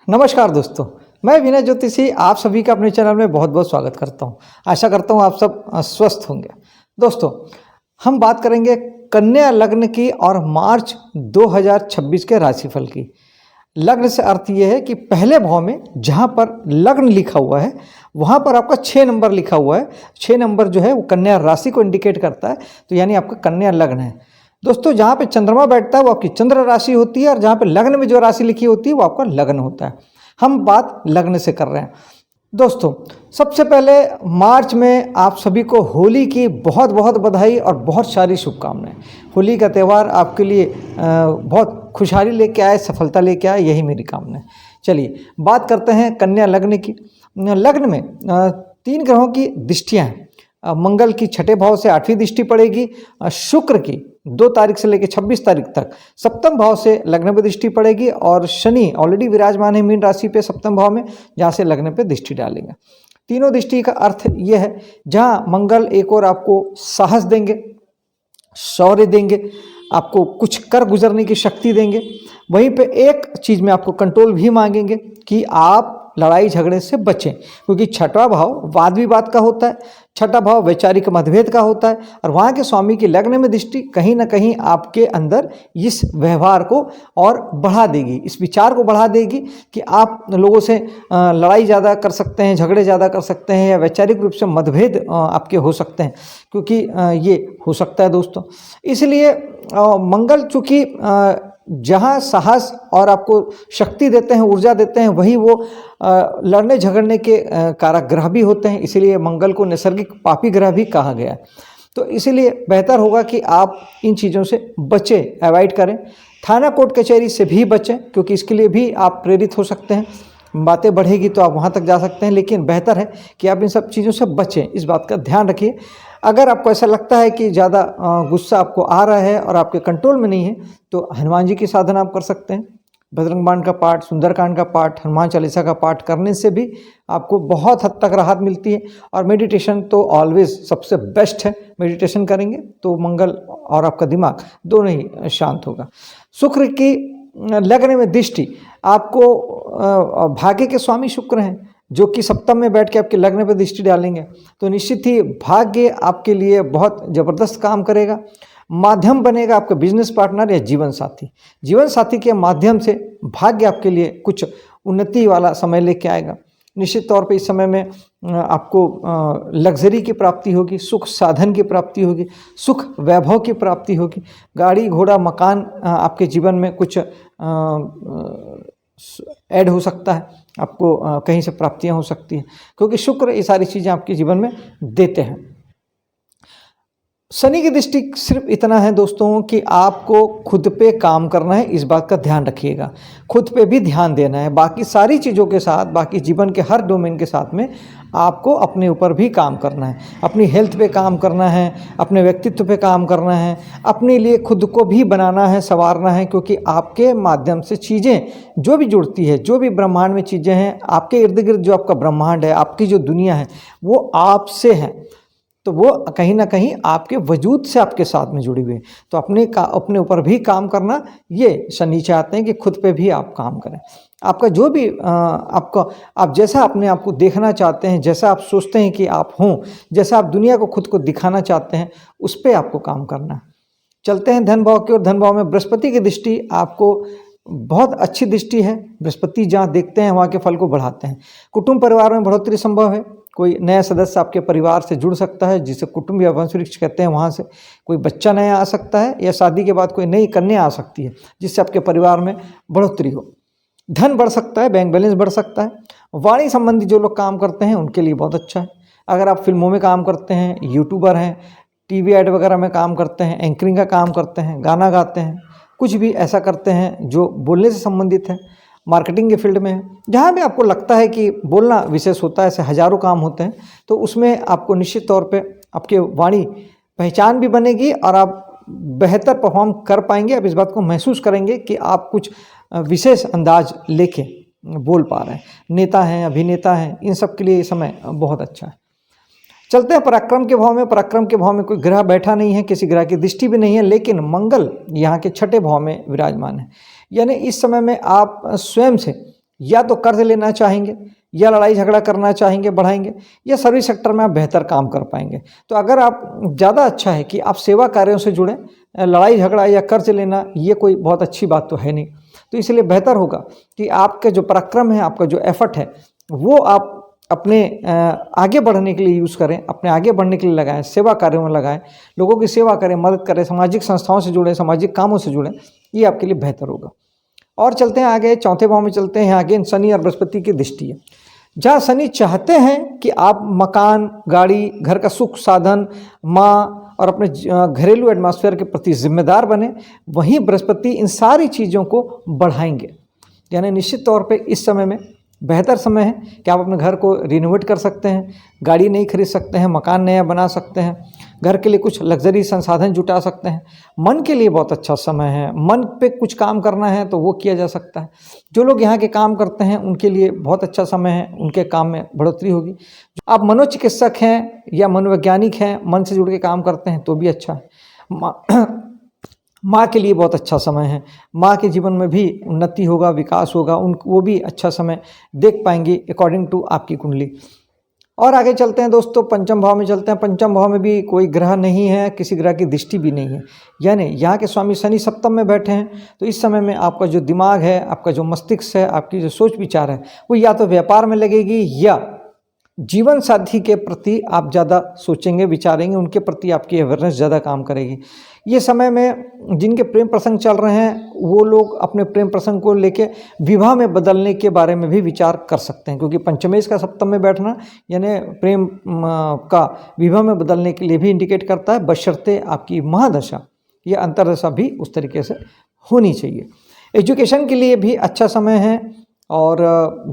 नमस्कार दोस्तों, मैं विनय ज्योतिषी आप सभी का अपने चैनल में बहुत बहुत स्वागत करता हूं। आशा करता हूं आप सब स्वस्थ होंगे। दोस्तों, हम बात करेंगे कन्या लग्न की और मार्च 2026 के राशिफल की। लग्न से अर्थ ये है कि पहले भाव में जहां पर लग्न लिखा हुआ है वहां पर आपका 6 नंबर लिखा हुआ है। 6 नंबर जो है वो कन्या राशि को इंडिकेट करता है, तो यानी आपका कन्या लग्न है। दोस्तों, जहाँ पे चंद्रमा बैठता है वो आपकी चंद्र राशि होती है और जहाँ पे लग्न में जो राशि लिखी होती है वो आपका लग्न होता है। हम बात लग्न से कर रहे हैं। दोस्तों, सबसे पहले मार्च में आप सभी को होली की बहुत बहुत बधाई और बहुत सारी शुभकामनाएं। होली का त्यौहार आपके लिए बहुत खुशहाली लेके आए, सफलता लेके आए, यही मेरी कामना है। चलिए बात करते हैं कन्या लग्न की। लग्न में 3 ग्रहों की दृष्टियाँ हैं। मंगल की 6ठे भाव से 8वीं दृष्टि पड़ेगी। शुक्र की 2 तारीख से लेकर 26 तारीख तक 7वें भाव से लग्न पे दृष्टि पड़ेगी और शनि ऑलरेडी विराजमान है मीन राशि पे 7वें भाव में, जहाँ से लग्न पे दृष्टि डालेंगे। तीनों दृष्टि का अर्थ यह है, जहाँ मंगल एक और आपको साहस देंगे, शौर्य देंगे, आपको कुछ कर गुजरने की शक्ति देंगे, वहीं पे एक चीज़ में आपको कंट्रोल भी मांगेंगे कि आप लड़ाई झगड़े से बचें, क्योंकि 6वां भाव वाद विवाद का होता है, 6ठा भाव वैचारिक मतभेद का होता है और वहाँ के स्वामी की लग्न में दृष्टि कहीं ना कहीं आपके अंदर इस व्यवहार को और बढ़ा देगी, इस विचार को बढ़ा देगी कि आप लोगों से लड़ाई ज़्यादा कर सकते हैं, झगड़े ज़्यादा कर सकते हैं या वैचारिक रूप से मतभेद आपके हो सकते हैं, क्योंकि ये हो सकता है दोस्तों। इसलिए मंगल चूँकि जहाँ साहस और आपको शक्ति देते हैं, ऊर्जा देते हैं, वही वो लड़ने झगड़ने के कारक ग्रह भी होते हैं। इसीलिए मंगल को नैसर्गिक पापी ग्रह भी कहा गया है। तो इसीलिए बेहतर होगा कि आप इन चीज़ों से बचें, अवॉइड करें। थाना कोर्ट कचहरी से भी बचें, क्योंकि इसके लिए भी आप प्रेरित हो सकते हैं। बातें बढ़ेगी तो आप वहाँ तक जा सकते हैं, लेकिन बेहतर है कि आप इन सब चीज़ों से बचें, इस बात का ध्यान रखिए। अगर आपको ऐसा लगता है कि ज़्यादा गुस्सा आपको आ रहा है और आपके कंट्रोल में नहीं है, तो हनुमान जी की साधना आप कर सकते हैं। बजरंग बाण का पाठ, सुंदरकांड का पाठ, हनुमान चालीसा का पाठ करने से भी आपको बहुत हद तक राहत मिलती है। और मेडिटेशन तो ऑलवेज सबसे बेस्ट है। मेडिटेशन करेंगे तो मंगल और आपका दिमाग दोनों ही शांत होगा। शुक्र की लग्न में दृष्टि आपको भाग्य के स्वामी शुक्र हैं, जो कि सप्तम में बैठ के आपके लग्न पर दृष्टि डालेंगे, तो निश्चित ही भाग्य आपके लिए बहुत ज़बरदस्त काम करेगा। माध्यम बनेगा आपका बिजनेस पार्टनर या जीवन साथी। जीवन साथी के माध्यम से भाग्य आपके लिए कुछ उन्नति वाला समय लेके आएगा। निश्चित तौर पे इस समय में आपको लग्जरी की प्राप्ति होगी, सुख साधन की प्राप्ति होगी, सुख वैभव की प्राप्ति होगी। गाड़ी घोड़ा मकान आपके जीवन में कुछ ऐड हो सकता है, आपको कहीं से प्राप्तियां हो सकती हैं, क्योंकि शुक्र ये सारी चीज़ें आपके जीवन में देते हैं। शनि की दृष्टि सिर्फ इतना है दोस्तों कि आपको खुद पे काम करना है, इस बात का ध्यान रखिएगा। खुद पे भी ध्यान देना है, बाकी सारी चीज़ों के साथ, बाकी जीवन के हर डोमेन के साथ में आपको अपने ऊपर भी काम करना है। अपनी हेल्थ पे काम करना है, अपने व्यक्तित्व पे काम करना है, अपने लिए खुद को भी बनाना है, संवारना है, क्योंकि आपके माध्यम से चीज़ें जो भी जुड़ती है, जो भी ब्रह्मांड में चीज़ें हैं, आपके इर्द गिर्द जो आपका ब्रह्मांड है, आपकी जो दुनिया है, वो आपसे है, तो वो कहीं ना कहीं आपके वजूद से आपके साथ में जुड़ी हुई है। तो अपने ऊपर भी काम करना, ये शनि चाहते हैं कि खुद पे भी आप काम करें। आपका जो भी आप जैसा अपने आप को देखना चाहते हैं, जैसा आप सोचते हैं कि आप हों, जैसा आप दुनिया को खुद को दिखाना चाहते हैं, उस पर आपको काम करना है। चलते हैं धन भाव की ओर। धन भाव में बृहस्पति की दृष्टि आपको बहुत अच्छी दृष्टि है। बृहस्पति जहाँ देखते हैं वहाँ के फल को बढ़ाते हैं। कुटुंब परिवार में बढ़ोतरी संभव है। कोई नया सदस्य आपके परिवार से जुड़ सकता है, जिसे कुटुंब या वंश वृक्ष कहते हैं, वहाँ से कोई बच्चा नया आ सकता है, या शादी के बाद कोई नई कन्या आ सकती है, जिससे आपके परिवार में बढ़ोतरी हो। धन बढ़ सकता है, बैंक बैलेंस बढ़ सकता है। वाणी संबंधी जो लोग काम करते हैं उनके लिए बहुत अच्छा है। अगर आप फिल्मों में काम करते हैं, यूट्यूबर हैं, टीवी ऐड वगैरह में काम करते हैं, एंकरिंग का काम करते हैं, गाना गाते हैं, कुछ भी ऐसा करते हैं जो बोलने से संबंधित है, मार्केटिंग के फील्ड में है, जहाँ भी आपको लगता है कि बोलना विशेष होता है, ऐसे हजारों काम होते हैं, तो उसमें आपको निश्चित तौर पे आपके वाणी पहचान भी बनेगी और आप बेहतर परफॉर्म कर पाएंगे। आप इस बात को महसूस करेंगे कि आप कुछ विशेष अंदाज लेके बोल पा रहे हैं। नेता हैं, अभिनेता हैं, इन सब के लिए ये समय बहुत अच्छा है। चलते हैं पराक्रम के भाव में। पराक्रम के भाव में कोई ग्रह बैठा नहीं है, किसी ग्रह की दृष्टि भी नहीं है, लेकिन मंगल यहाँ के 6ठे भाव में विराजमान है। यानी इस समय में आप स्वयं से या तो कर्ज लेना चाहेंगे, या लड़ाई झगड़ा करना चाहेंगे, बढ़ाएंगे, या सर्विस सेक्टर में आप बेहतर काम कर पाएंगे। तो अगर आप ज़्यादा अच्छा है कि आप सेवा कार्यों से जुड़ें, लड़ाई झगड़ा या कर्ज लेना ये कोई बहुत अच्छी बात तो है नहीं। तो इसलिए बेहतर होगा कि आपका जो पराक्रम है, आपका जो एफर्ट है, वो आप अपने आगे बढ़ने के लिए यूज़ करें, अपने आगे बढ़ने के लिए लगाएं, सेवा कार्यों में लगाएं, लोगों की सेवा करें, मदद करें, सामाजिक संस्थाओं से जुड़ें, सामाजिक कामों से जुड़ें, ये आपके लिए बेहतर होगा। और चलते हैं आगे, चौथे भाव में चलते हैं। आगे शनि और बृहस्पति की दृष्टि है, जहाँ शनि चाहते हैं कि आप मकान, गाड़ी, घर का सुख साधन, माँ और अपने घरेलू एटमॉस्फेयर के प्रति जिम्मेदार बने, वहीं बृहस्पति इन सारी चीज़ों को बढ़ाएंगे। यानी निश्चित तौर पे इस समय में बेहतर समय है कि आप अपने घर को रिनोवेट कर सकते हैं, गाड़ी नई खरीद सकते हैं, मकान नया बना सकते हैं, घर के लिए कुछ लग्जरी संसाधन जुटा सकते हैं। मन के लिए बहुत अच्छा समय है, मन पे कुछ काम करना है तो वो किया जा सकता है। जो लोग यहाँ के काम करते हैं उनके लिए बहुत अच्छा समय है, उनके काम में बढ़ोतरी होगी। आप मनोचिकित्सक हैं या मनोवैज्ञानिक हैं, मन से जुड़ के काम करते हैं तो भी अच्छा है। माँ के लिए बहुत अच्छा समय है, माँ के जीवन में भी उन्नति होगा, विकास होगा, वो भी अच्छा समय देख पाएंगी अकॉर्डिंग टू आपकी कुंडली। और आगे चलते हैं दोस्तों, पंचम भाव में चलते हैं। पंचम भाव में भी कोई ग्रह नहीं है, किसी ग्रह की दृष्टि भी नहीं है, यानी यहाँ के स्वामी शनि सप्तम में बैठे हैं। तो इस समय में आपका जो दिमाग है, आपका जो मस्तिष्क है, आपकी जो सोच विचार है, वो या तो व्यापार में लगेगी या जीवन साथी के प्रति आप ज़्यादा सोचेंगे, विचारेंगे, उनके प्रति आपकी अवेयरनेस ज़्यादा काम करेगी। ये समय में जिनके प्रेम प्रसंग चल रहे हैं वो लोग अपने प्रेम प्रसंग को लेके विवाह में बदलने के बारे में भी विचार कर सकते हैं, क्योंकि पंचमेश का सप्तम में बैठना यानी प्रेम का विवाह में बदलने के लिए भी इंडिकेट करता है, बशर्ते आपकी महादशा या अंतरदशा भी उस तरीके से होनी चाहिए। एजुकेशन के लिए भी अच्छा समय है, और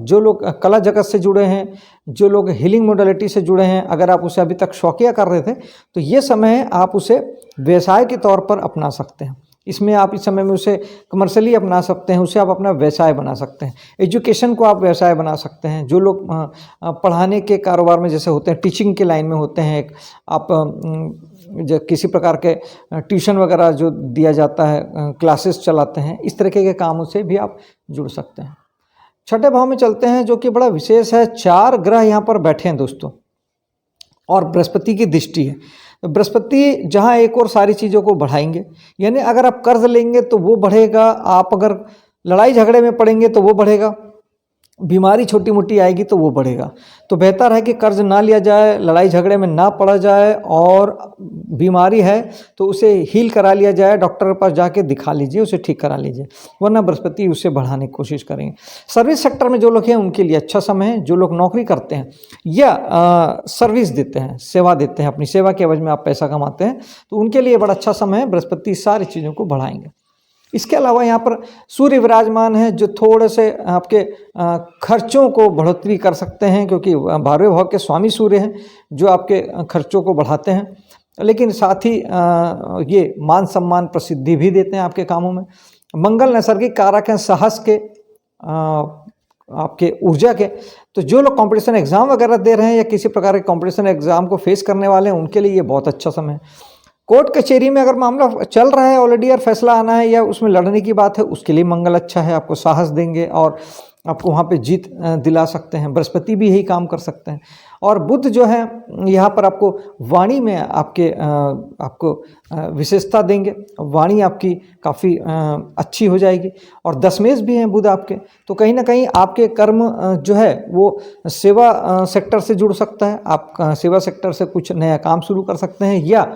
जो लोग कला जगत से जुड़े हैं, जो लोग हीलिंग मोडालिटी से जुड़े हैं, अगर आप उसे अभी तक शौकिया कर रहे थे तो ये समय है आप उसे व्यवसाय के तौर पर अपना सकते हैं। इसमें आप इस समय में उसे कमर्शियली अपना सकते हैं, उसे आप अपना व्यवसाय बना सकते हैं। एजुकेशन को आप व्यवसाय बना सकते हैं। जो लोग पढ़ाने के कारोबार में जैसे होते हैं, टीचिंग के लाइन में होते हैं, आप जो किसी प्रकार के ट्यूशन वगैरह जो दिया जाता है, क्लासेस चलाते हैं, इस तरीके के कामों से भी आप जुड़ सकते हैं। छठे भाव में चलते हैं, जो कि बड़ा विशेष है। 4 ग्रह यहाँ पर बैठे हैं दोस्तों, और बृहस्पति की दृष्टि है। तो बृहस्पति जहाँ एक और सारी चीज़ों को बढ़ाएंगे, यानी अगर आप कर्ज लेंगे तो वो बढ़ेगा, आप अगर लड़ाई झगड़े में पड़ेंगे तो वो बढ़ेगा, बीमारी छोटी मोटी आएगी तो वो बढ़ेगा। तो बेहतर है कि कर्ज ना लिया जाए, लड़ाई झगड़े में ना पड़ा जाए, और बीमारी है तो उसे हील करा लिया जाए, डॉक्टर के पास जाके दिखा लीजिए, उसे ठीक करा लीजिए, वरना बृहस्पति उसे बढ़ाने की कोशिश करेंगे। सर्विस सेक्टर में जो लोग हैं उनके लिए अच्छा समय है। जो लोग नौकरी करते हैं या सर्विस देते हैं, सेवा देते हैं, अपनी सेवा के एवज में आप पैसा कमाते हैं, तो उनके लिए बड़ा अच्छा समय है। बृहस्पति सारी चीज़ों को बढ़ाएंगे। इसके अलावा यहाँ पर सूर्य विराजमान है, जो थोड़े से आपके खर्चों को बढ़ोतरी कर सकते हैं, क्योंकि 12वें भाव के स्वामी सूर्य हैं जो आपके खर्चों को बढ़ाते हैं, लेकिन साथ ही ये मान सम्मान प्रसिद्धि भी देते हैं आपके कामों में। मंगल नैसर्गिक कारक हैं, साहस के, आपके ऊर्जा के। तो जो लोग कंपटीशन एग्जाम वगैरह दे रहे हैं या किसी प्रकार के कंपटीशन एग्जाम को फेस करने वाले हैं, उनके लिए ये बहुत अच्छा समय है। कोर्ट कचहरी में अगर मामला चल रहा है ऑलरेडी और फैसला आना है या उसमें लड़ने की बात है, उसके लिए मंगल अच्छा है, आपको साहस देंगे और आपको वहाँ पे जीत दिला सकते हैं। बृहस्पति भी यही काम कर सकते हैं। और बुध जो है यहाँ पर आपको वाणी में आपको विशेषता देंगे, वाणी आपकी काफ़ी अच्छी हो जाएगी। और दशमेश भी हैं बुध आपके, तो कहीं ना कहीं आपके कर्म जो है वो सेवा सेक्टर से जुड़ सकता है। आप सेवा सेक्टर से कुछ नया काम शुरू कर सकते हैं, या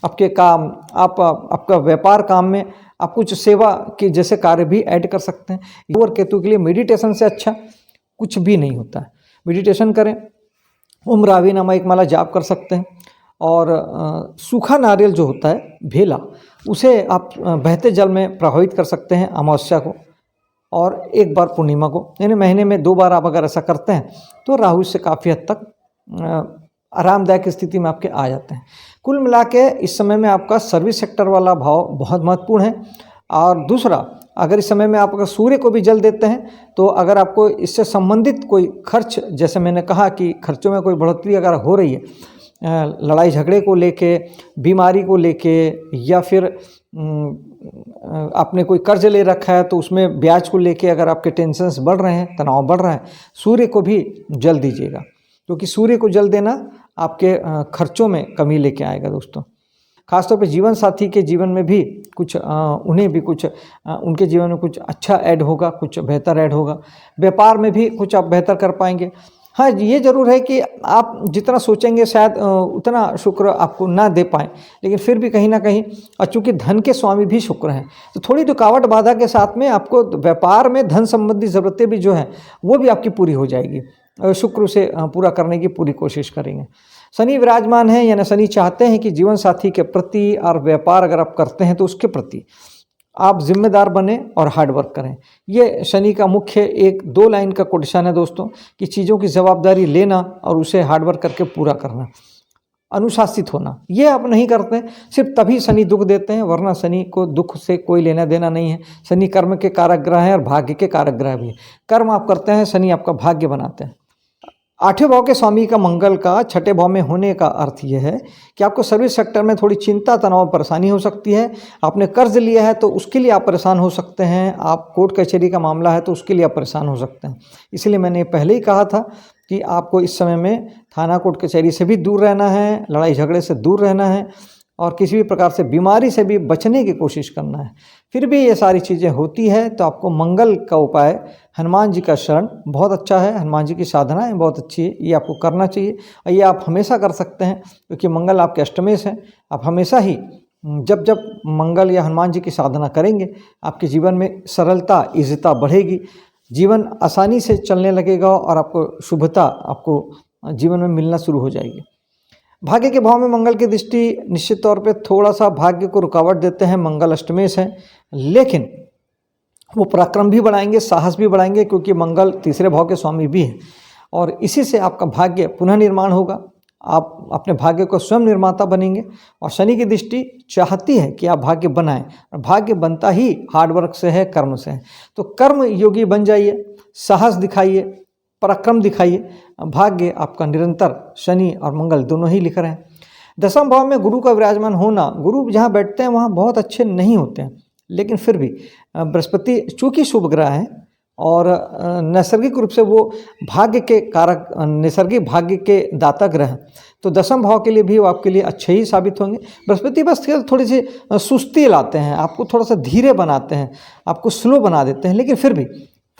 आपके काम आपका व्यापार काम में आप कुछ सेवा के जैसे कार्य भी ऐड कर सकते हैं। और केतु के लिए मेडिटेशन से अच्छा कुछ भी नहीं होता है। मेडिटेशन करें, ओम रावी नामा एक माला जाप कर सकते हैं, और सूखा नारियल जो होता है भेला, उसे आप बहते जल में प्रभावित कर सकते हैं अमावस्या को, और एक बार पूर्णिमा को, यानी महीने में 2 बार आप अगर ऐसा करते हैं तो राहु से काफ़ी हद तक आरामदायक स्थिति में आपके आ जाते हैं। कुल मिला के इस समय में आपका सर्विस सेक्टर वाला भाव बहुत महत्वपूर्ण है। और दूसरा, अगर इस समय में आप अगर सूर्य को भी जल देते हैं, तो अगर आपको इससे संबंधित कोई खर्च, जैसे मैंने कहा कि खर्चों में कोई बढ़ोतरी अगर हो रही है, लड़ाई झगड़े को लेके, बीमारी को लेके, या फिर आपने कोई कर्ज ले रखा है तो उसमें ब्याज को लेके अगर आपके टेंशन्स बढ़ रहे हैं, तनाव बढ़ रहा है, सूर्य को भी जल दीजिएगा, क्योंकि सूर्य को जल देना आपके खर्चों में कमी लेके आएगा दोस्तों। खासतौर पे जीवन साथी के जीवन में भी कुछ उन्हें भी कुछ उनके जीवन में कुछ अच्छा ऐड होगा, कुछ बेहतर ऐड होगा। व्यापार में भी कुछ आप बेहतर कर पाएंगे। हाँ, ये ज़रूर है कि आप जितना सोचेंगे शायद उतना शुक्र आपको ना दे पाएँ, लेकिन फिर भी कहीं ना कहीं, और चूँकि धन के स्वामी भी शुक्र हैं, तो थोड़ी रुकावट बाधा के साथ में आपको व्यापार में धन संबंधी ज़रूरतें भी जो हैं वो भी आपकी पूरी हो जाएगी। शुक्र से पूरा करने की पूरी कोशिश करेंगे। शनि विराजमान है, यानी शनि चाहते हैं कि जीवन साथी के प्रति और व्यापार अगर आप करते हैं तो उसके प्रति आप जिम्मेदार बने और हार्ड वर्क करें। ये शनि का मुख्य 1-2 लाइन का कोटेशन है दोस्तों, कि चीज़ों की जवाबदारी लेना और उसे हार्ड वर्क करके पूरा करना, अनुशासित होना। ये आप नहीं करते, सिर्फ तभी शनि दुख देते हैं, वरना शनि को दुख से कोई लेना देना नहीं है। शनि कर्म के कारक ग्रह है और भाग्य के कारक ग्रह भी है। कर्म आप करते हैं, शनि आपका भाग्य बनाते हैं। 8वें भाव के स्वामी का मंगल का 6ठे भाव में होने का अर्थ यह है कि आपको सर्विस सेक्टर में थोड़ी चिंता, तनाव, परेशानी हो सकती है। आपने कर्ज लिया है तो उसके लिए आप परेशान हो सकते हैं। आप कोर्ट कचहरी का मामला है तो उसके लिए आप परेशान हो सकते हैं। इसलिए मैंने पहले ही कहा था कि आपको इस समय में थाना कोर्ट कचहरी से भी दूर रहना है, लड़ाई झगड़े से दूर रहना है, और किसी भी प्रकार से बीमारी से भी बचने की कोशिश करना है। फिर भी ये सारी चीज़ें होती है तो आपको मंगल का उपाय, हनुमान जी का शरण बहुत अच्छा है, हनुमान जी की साधनाएं बहुत अच्छी है, ये आपको करना चाहिए। और ये आप हमेशा कर सकते हैं, क्योंकि मंगल आपके अष्टमेश हैं। आप हमेशा ही जब जब मंगल या हनुमान जी की साधना करेंगे, आपके जीवन में सरलता, इज्जता बढ़ेगी, जीवन आसानी से चलने लगेगा और आपको शुभता आपको जीवन में मिलना शुरू हो जाएगी। भाग्य के भाव में मंगल की दृष्टि निश्चित तौर पे थोड़ा सा भाग्य को रुकावट देते हैं। मंगल अष्टमेश है, लेकिन वो पराक्रम भी बढ़ाएंगे, साहस भी बढ़ाएंगे, क्योंकि मंगल 3रे भाव के स्वामी भी हैं, और इसी से आपका भाग्य पुनः निर्माण होगा। आप अपने भाग्य को स्वयं निर्माता बनेंगे। और शनि की दृष्टि चाहती है कि आप भाग्य बनाएं, और भाग्य बनता ही हार्डवर्क से है, कर्म से है। तो कर्म योगी बन जाइए, साहस दिखाइए, पराक्रम दिखाइए। भाग्य आपका निरंतर शनि और मंगल दोनों ही लिख रहे हैं। 10वें भाव में गुरु का विराजमान होना, गुरु जहाँ बैठते हैं वहाँ बहुत अच्छे नहीं होते हैं, लेकिन फिर भी बृहस्पति चूँकि शुभ ग्रह है और नैसर्गिक रूप से वो भाग्य के कारक, नैसर्गिक भाग्य के दाता ग्रह हैं, तो 10वें भाव के लिए भी वो आपके लिए अच्छे ही साबित होंगे। बृहस्पति बस थोड़ी सी सुस्ती लाते हैं, आपको थोड़ा सा धीरे बनाते हैं, आपको स्लो बना देते हैं, लेकिन फिर भी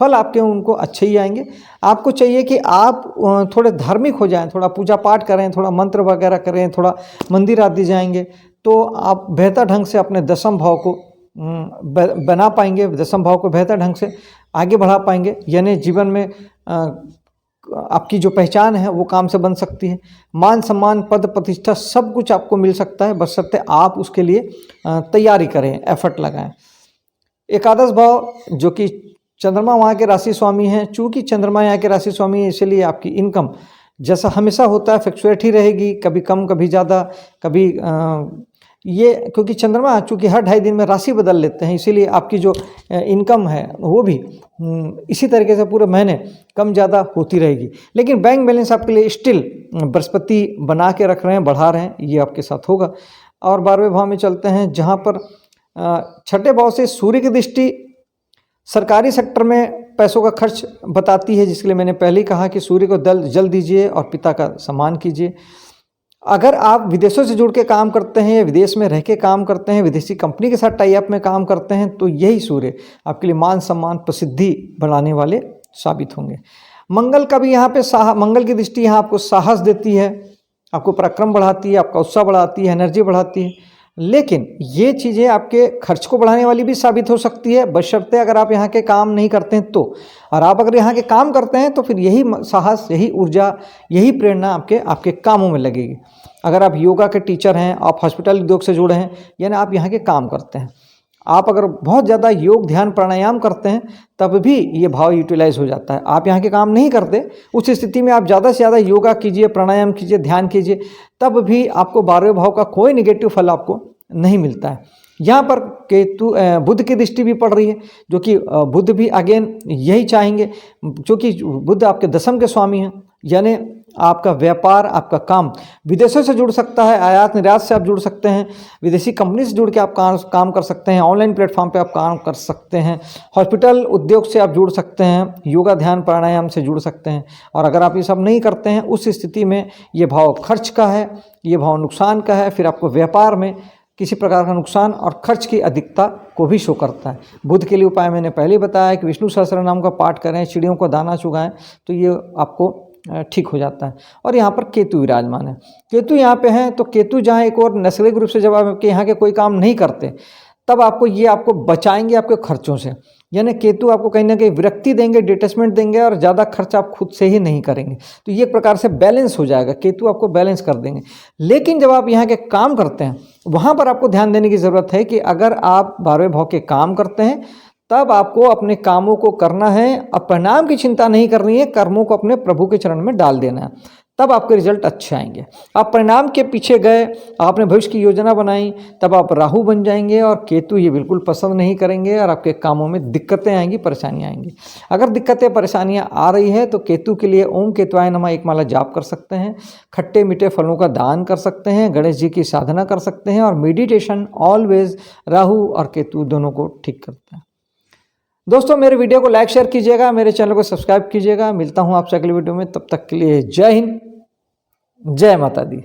फल आपके उनको अच्छे ही आएंगे। आपको चाहिए कि आप थोड़े धार्मिक हो जाएं, थोड़ा पूजा पाठ करें, थोड़ा मंत्र वगैरह करें, थोड़ा मंदिर आदि जाएंगे, तो आप बेहतर ढंग से अपने 10वें भाव को बना पाएंगे, 10वें भाव को बेहतर ढंग से आगे बढ़ा पाएंगे। यानी जीवन में आपकी जो पहचान है वो काम से बन सकती है। मान सम्मान, पद प्रतिष्ठा सब कुछ आपको मिल सकता है, बशर्ते आप उसके लिए तैयारी करें, एफर्ट लगाएं। एकादश भाव जो कि चंद्रमा वहाँ के राशि स्वामी हैं, चूँकि चंद्रमा यहाँ के राशि स्वामी है, इसलिए आपकी इनकम जैसा हमेशा होता है फ्लक्चुएट ही रहेगी, कभी कम कभी ज़्यादा, कभी ये क्योंकि चंद्रमा चूँकि हर 2.5 दिन में राशि बदल लेते हैं, इसीलिए आपकी जो इनकम है वो भी इसी तरीके से पूरे महीने कम ज़्यादा होती रहेगी। लेकिन बैंक बैलेंस आपके लिए स्टिल बृहस्पति बना के रख रहे हैं, बढ़ा रहे हैं, ये आपके साथ होगा। और 12वें भाव में चलते हैं, जहाँ पर 6ठे भाव से सूर्य की दृष्टि सरकारी सेक्टर में पैसों का खर्च बताती है, जिसके लिए मैंने पहले ही कहा कि सूर्य को जल दीजिए और पिता का सम्मान कीजिए। अगर आप विदेशों से जुड़ के काम करते हैं या विदेश में रह के काम करते हैं, विदेशी कंपनी के साथ टाई अप में काम करते हैं, तो यही सूर्य आपके लिए मान सम्मान, प्रसिद्धि बढ़ाने वाले साबित होंगे। मंगल का भी यहाँ पे मंगल की दृष्टि यहाँ आपको साहस देती है, आपको पराक्रम बढ़ाती है, आपका उत्साह बढ़ाती है, एनर्जी बढ़ाती है। लेकिन ये चीज़ें आपके खर्च को बढ़ाने वाली भी साबित हो सकती है, बशर्ते अगर आप यहाँ के काम नहीं करते हैं तो। और आप अगर यहाँ के काम करते हैं तो फिर यही साहस, यही ऊर्जा, यही प्रेरणा आपके कामों में लगेगी। अगर आप योगा के टीचर हैं, आप हॉस्पिटल उद्योग से जुड़े हैं, यानी आप यहाँ के काम करते हैं, आप अगर बहुत ज़्यादा योग, ध्यान, प्राणायाम करते हैं, तब भी ये भाव यूटिलाइज हो जाता है। आप यहाँ के काम नहीं करते, उस स्थिति में आप ज़्यादा से ज़्यादा योगा कीजिए, प्राणायाम कीजिए, ध्यान कीजिए, तब भी आपको 12वें भाव का कोई निगेटिव फल आपको नहीं मिलता है। यहाँ पर केतु बुध की दृष्टि भी पड़ रही है, जो कि बुध भी अगेन यही चाहेंगे, जो कि बुध आपके 10वें के स्वामी हैं, यानी आपका व्यापार, आपका काम विदेशों से जुड़ सकता है, आयात निर्यात से आप जुड़ सकते हैं, विदेशी कंपनी से जुड़ के आप काम कर सकते हैं, ऑनलाइन प्लेटफॉर्म पे आप काम कर सकते हैं, हॉस्पिटल उद्योग से आप जुड़ सकते हैं, योगा ध्यान प्राणायाम से जुड़ सकते हैं। और अगर आप ये सब नहीं करते हैं, उस स्थिति में ये भाव खर्च का है, ये भाव नुकसान का है, फिर आपको व्यापार में किसी प्रकार का नुकसान और खर्च की अधिकता को भी शो करता है। बुध के लिए उपाय मैंने पहले ही बताया कि विष्णु सहस्त्र नाम का पाठ करें, चिड़ियों को दाना चुगाएं, तो ये आपको ठीक हो जाता है। और यहाँ पर केतु विराजमान है, केतु यहाँ पे है, तो केतु जहाँ एक और नैसर्गिक रूप से जब आपके यहाँ के कोई काम नहीं करते तब आपको बचाएंगे आपके खर्चों से, यानी केतु आपको कहीं ना कहीं विरक्ति देंगे, डिटैचमेंट देंगे और ज़्यादा खर्च आप खुद से ही नहीं करेंगे। तो ये एक प्रकार से बैलेंस हो जाएगा, केतु आपको बैलेंस कर देंगे। लेकिन जब आप यहाँ के काम करते हैं वहाँ पर आपको ध्यान देने की ज़रूरत है कि अगर आप 12वें भाव के काम करते हैं तब आपको अपने कामों को करना है, अब परिणाम की चिंता नहीं करनी है, कर्मों को अपने प्रभु के चरण में डाल देना है, तब आपके रिजल्ट अच्छे आएंगे। आप परिणाम के पीछे गए, आपने भविष्य की योजना बनाई, तब आप राहु बन जाएंगे और केतु ये बिल्कुल पसंद नहीं करेंगे और आपके कामों में दिक्कतें आएंगी, परेशानियां आएंगी। अगर दिक्कतें परेशानियां आ रही है तो केतु के लिए ओम केतुआय नमः एक माला जाप कर सकते हैं, खट्टे मीठे फलों का दान कर सकते हैं, गणेश जी की साधना कर सकते हैं और मेडिटेशन ऑलवेज राहु और केतु दोनों को ठीक करते हैं। दोस्तों मेरे वीडियो को लाइक शेयर कीजिएगा, मेरे चैनल को सब्सक्राइब कीजिएगा। मिलता हूं आपसे अगले वीडियो में, तब तक के लिए जय हिंद, जय माता दी।